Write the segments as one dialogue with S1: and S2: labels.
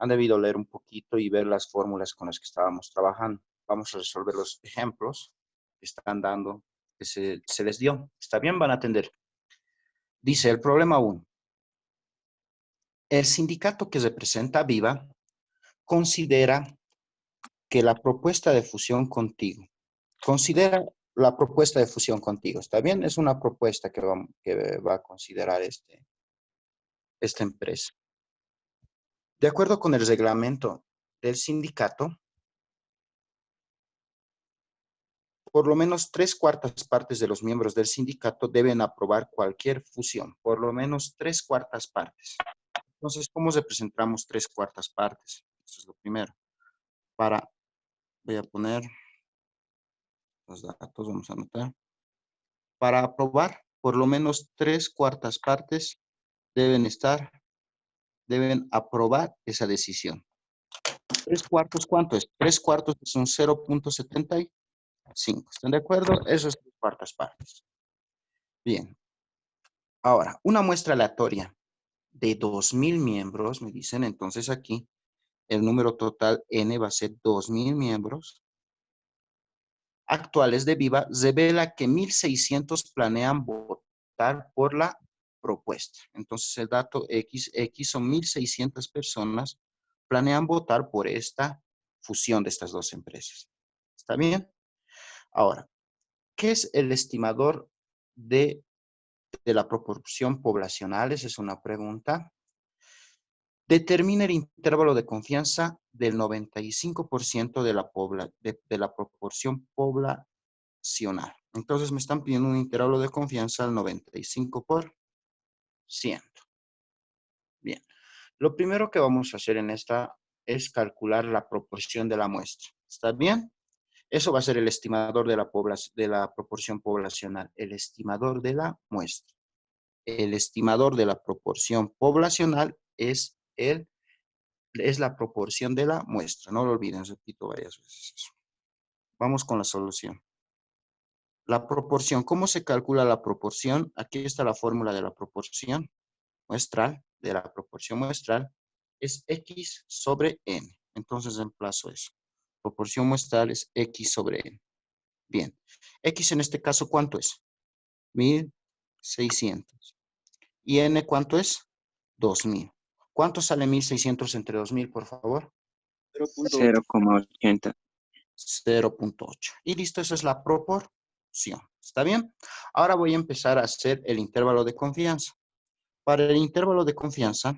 S1: Han debido leer un poquito y ver las fórmulas con las que estábamos trabajando. Vamos a resolver los ejemplos que están dando, que se les dio. ¿Está bien? Van a atender. Dice el problema 1. El sindicato que representa a Viva considera que la propuesta de fusión contigo, ¿está bien? Es una propuesta que va a considerar esta empresa. De acuerdo con el reglamento del sindicato, por lo menos 3/4 partes de los miembros del sindicato deben aprobar cualquier fusión, por lo menos 3/4 partes. Entonces, ¿cómo representamos 3/4 partes? Eso es lo primero. Voy a poner los datos, vamos a anotar. Para aprobar, por lo menos 3/4 partes deben aprobar esa decisión. 3/4, ¿cuánto es? 3/4 son 0.75. ¿Están de acuerdo? Eso es 3/4 partes. Bien. Ahora, una muestra aleatoria de 2,000 miembros, me dicen, entonces aquí el número total N va a ser 2,000 miembros actuales de Viva, revela que 1,600 planean votar por la propuesta. Entonces el dato X son 1,600 personas planean votar por esta fusión de estas dos empresas. ¿Está bien? Ahora, ¿qué es el estimador de la proporción poblacional? Esa es una pregunta. Determina el intervalo de confianza del 95% de la proporción poblacional. Entonces me están pidiendo un intervalo de confianza al 95%. Bien. Lo primero que vamos a hacer en esta es calcular la proporción de la muestra. ¿Está bien? Eso va a ser el estimador de la proporción poblacional. El estimador de la muestra. El estimador de la proporción poblacional es la proporción de la muestra. No lo olviden, repito varias veces eso. Vamos con la solución. La proporción, ¿cómo se calcula la proporción? Aquí está la fórmula de la proporción muestral, es X sobre N. Entonces reemplazo eso. Proporción muestral es X sobre N. Bien. X en este caso, ¿cuánto es? 1,600. ¿Y N cuánto es? 2,000. ¿Cuánto sale 1,600 entre 2,000, por favor?
S2: 0,80.
S1: 0.8. Y listo, esa es la proporción. ¿Está bien? Ahora voy a empezar a hacer el intervalo de confianza. Para el intervalo de confianza,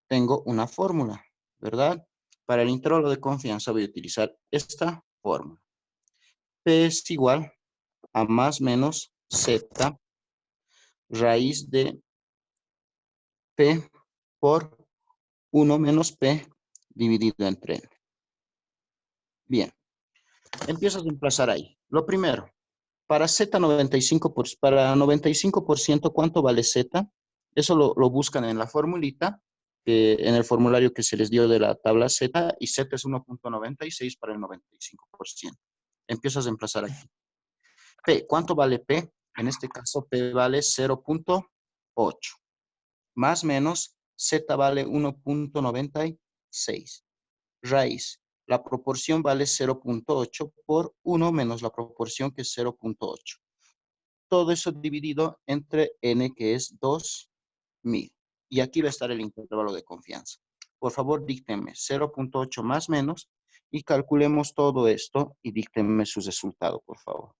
S1: tengo una fórmula, ¿verdad? Para el intervalo de confianza voy a utilizar esta fórmula. P es igual a más menos Z raíz de P por 1 menos P dividido entre N. Bien. Empiezo a reemplazar ahí. Lo primero, para para 95%, ¿cuánto vale Z? Eso lo buscan en la formulita, en el formulario que se les dio de la tabla Z, y Z es 1.96 para el 95%. Empiezo a reemplazar aquí. P, ¿cuánto vale P? En este caso, P vale 0.8. Más menos, Z vale 1.96. Raíz. La proporción vale 0.8 por 1 menos la proporción que es 0.8. Todo eso dividido entre N, que es 2,000. Y aquí va a estar el intervalo de confianza. Por favor, díctenme 0.8 más menos y calculemos todo esto y díctenme su resultado, por favor.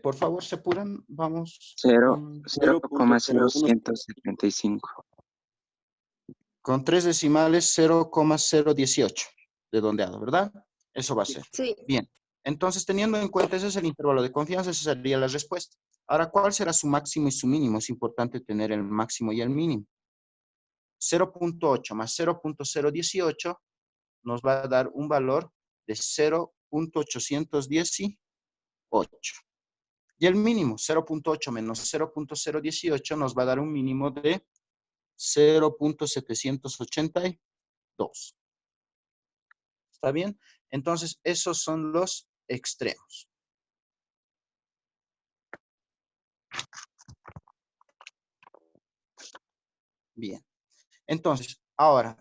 S1: Por favor, se apuran. Vamos
S2: 0,0175.
S1: con 3 decimales, 0,018, redondeado, ¿verdad? Eso va a ser.
S3: Sí.
S1: Bien. Entonces, teniendo en cuenta, ese es el intervalo de confianza, esa sería la respuesta. Ahora, ¿cuál será su máximo y su mínimo? Es importante tener el máximo y el mínimo. 0.8 más 0.018 nos va a dar un valor de 0.818. Y el mínimo, 0.8 menos 0.018, nos va a dar un mínimo de 0.782. ¿Está bien? Entonces, esos son los extremos. Bien. Entonces, ahora,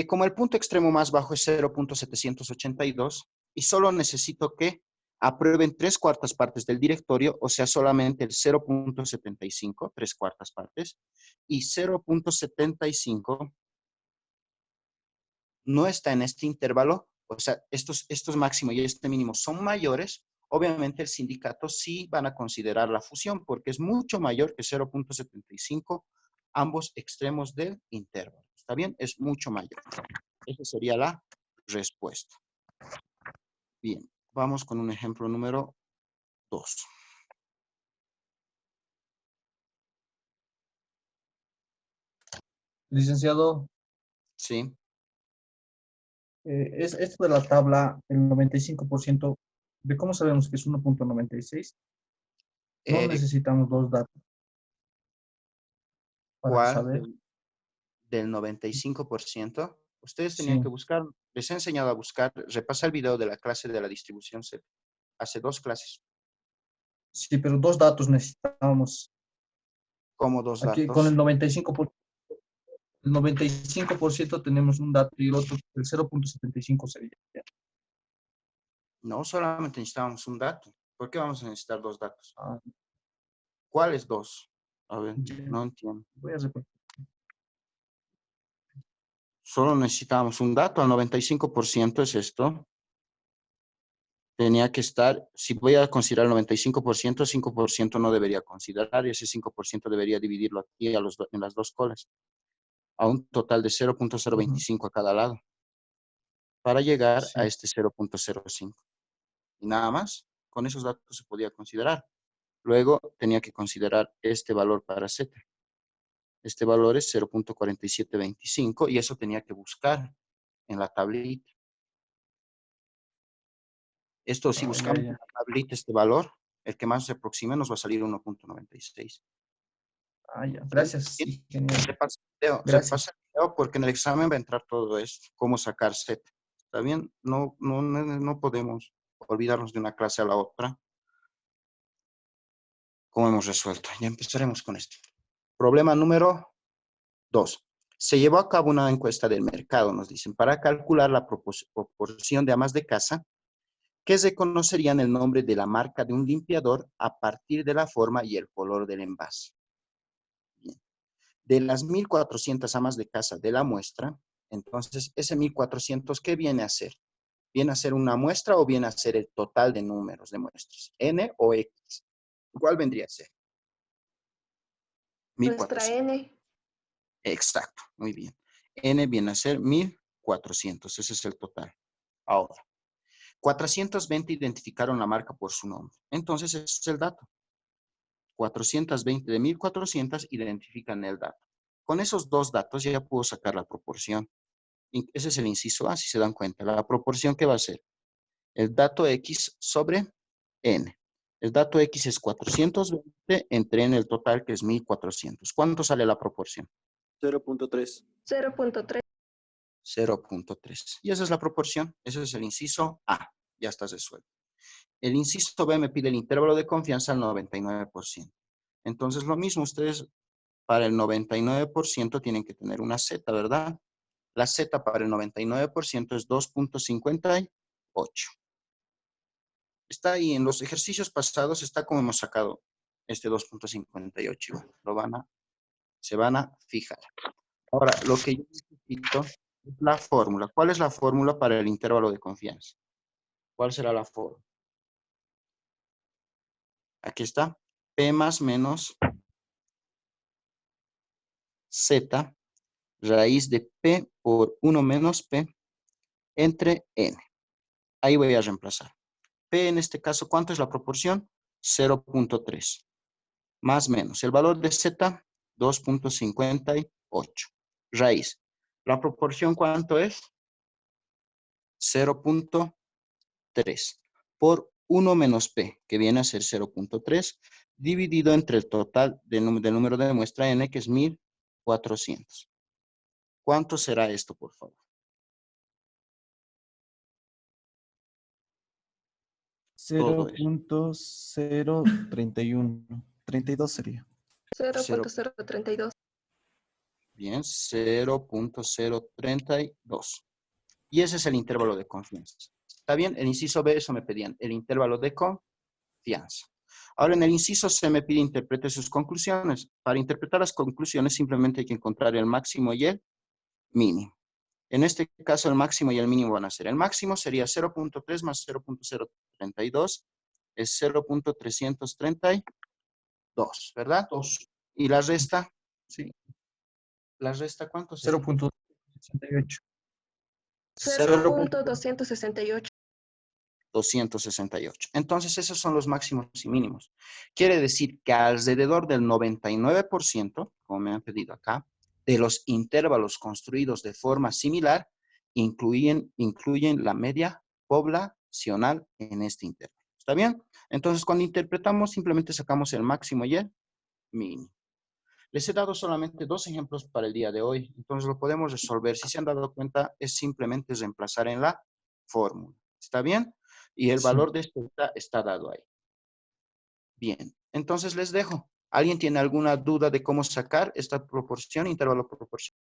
S1: como el punto extremo más bajo es 0.782 y solo necesito que aprueben 3/4 partes del directorio, o sea, solamente el 0.75, 3/4 partes, y 0.75 no está en este intervalo, o sea, estos máximos y este mínimo son mayores, obviamente el sindicato sí van a considerar la fusión porque es mucho mayor que 0.75 ambos extremos del intervalo. ¿Está bien? Es mucho mayor. Esa sería la respuesta. Bien, vamos con un ejemplo número 2.
S2: Licenciado,
S1: ¿Sí?
S2: es esto de la tabla, el 95%, ¿de cómo sabemos que es 1.96? No
S1: Eh,
S2: necesitamos dos datos para
S1: ¿Cuál
S2: saber.
S1: del 95%? Ustedes tenían
S2: Sí,
S1: que buscar, les he enseñado a buscar, repasa el video de la clase de la distribución Z. Hace 2 clases.
S2: sí, pero dos datos necesitamos.
S1: Como 2
S2: Aquí con
S1: datos.
S2: el 95% tenemos un dato y el otro, el 0.75 sería.
S1: No solamente necesitábamos un dato. ¿Por qué vamos a necesitar 2 datos?
S2: Ah,
S1: ¿Cuáles 2? A ver,
S2: ya.
S1: no entiendo.
S2: Voy a repetir.
S1: Solo necesitábamos un dato. Al 95% es esto. Tenía que estar, si voy a considerar el 95%, 5% no debería considerar y ese 5% debería dividirlo aquí en las dos colas, a un total de
S2: Ujú,
S1: 0.025 a cada lado, para llegar a
S2: sí,
S1: este 0.05. Y nada más, con esos datos se podía considerar. Luego tenía que considerar este valor para Z. Este valor es 0.4725 y eso tenía que buscar en la tablita. Esto, si
S2: ya,
S1: buscamos en
S2: ya.
S1: la tablita este valor, el que más se aproxime nos va a salir 1.96.
S2: Ya.
S1: ¿Sí?
S2: Gracias,
S1: Bien.
S2: ingeniero. Gracias.
S1: Repasa el video porque en el examen va a entrar todo esto, cómo sacar Z. ¿Está bien? No podemos olvidarnos de una clase a la otra. ¿Cómo hemos resuelto? Ya empezaremos con esto. Problema número 2. Se llevó a cabo una encuesta del mercado, nos dicen, para calcular la proporción de amas de casa que se conocerían el nombre de la marca de un limpiador a partir de la forma y el color del envase. Bien. De las 1.400 amas de casa de la muestra, entonces ese 1.400, ¿qué viene a ser? ¿Viene a ser una muestra o viene a ser el total de números de muestras? ¿N o X? ¿Cuál vendría a ser?
S3: Nuestra
S1: 1.400.
S3: N.
S1: Exacto, muy bien. N viene a ser 1.400, ese es el total. Ahora, 420 identificaron la marca por su nombre. Entonces, ese es el dato. 420 de 1.400 identifican el dato. Con esos dos datos ya puedo sacar la proporción. Ese es el inciso A, si se dan cuenta. La proporción que va a ser el dato X sobre N. El dato X es 420 entre N el total, que es 1.400. ¿Cuánto sale la proporción?
S4: 0.3.
S3: 0.3.
S1: 0.3. Y esa es la proporción. Ese es el inciso A. Ya está resuelto. El inciso B me pide el intervalo de confianza al 99%. Entonces, lo mismo, ustedes para el 99% tienen que tener una Z, ¿verdad? La Z para el 99% es 2.58. Está ahí, en los ejercicios pasados está como hemos sacado este 2.58. Se van a fijar. Ahora, lo que yo necesito es la fórmula. ¿Cuál es la fórmula para el intervalo de confianza? ¿Cuál será la fórmula? Aquí está. P más menos Z raíz de P por 1 menos P entre N. Ahí voy a reemplazar. P en este caso, ¿cuánto es la proporción? 0.3. Más menos. El valor de Z, 2.58. Raíz. ¿La proporción cuánto es? 0.3 por 1 menos P, que viene a ser 0.3, dividido entre el total del número de muestra N, que es 1400. ¿Cuánto será esto, por favor?
S2: 0.031. 32 sería.
S3: 0.032.
S1: Bien, 0.032. Y ese es el intervalo de confianza. ¿Está bien? El inciso B, eso me pedían, el intervalo de confianza. Ahora, en el inciso C me pide interprete sus conclusiones. Para interpretar las conclusiones, simplemente hay que encontrar el máximo y el mínimo. En este caso, el máximo y el mínimo van a ser. El máximo sería 0.3 más 0.032, es 0.332, ¿verdad?
S2: 2.
S1: Y la resta, sí. ¿La resta cuánto sería?
S2: 0.68.
S3: 0.268.
S1: 268. Entonces, esos son los máximos y mínimos. Quiere decir que alrededor del 99%, como me han pedido acá, de los intervalos construidos de forma similar, incluyen la media poblacional en este intervalo. ¿Está bien? Entonces, cuando interpretamos, simplemente sacamos el máximo y el mínimo. Les he dado solamente 2 ejemplos para el día de hoy, entonces lo podemos resolver. Si se han dado cuenta, es simplemente reemplazar en la fórmula. ¿Está bien? Y el
S2: Sí.
S1: valor de esto está dado ahí. Bien, entonces les dejo. ¿Alguien tiene alguna duda de cómo sacar esta proporción, intervalo proporcional?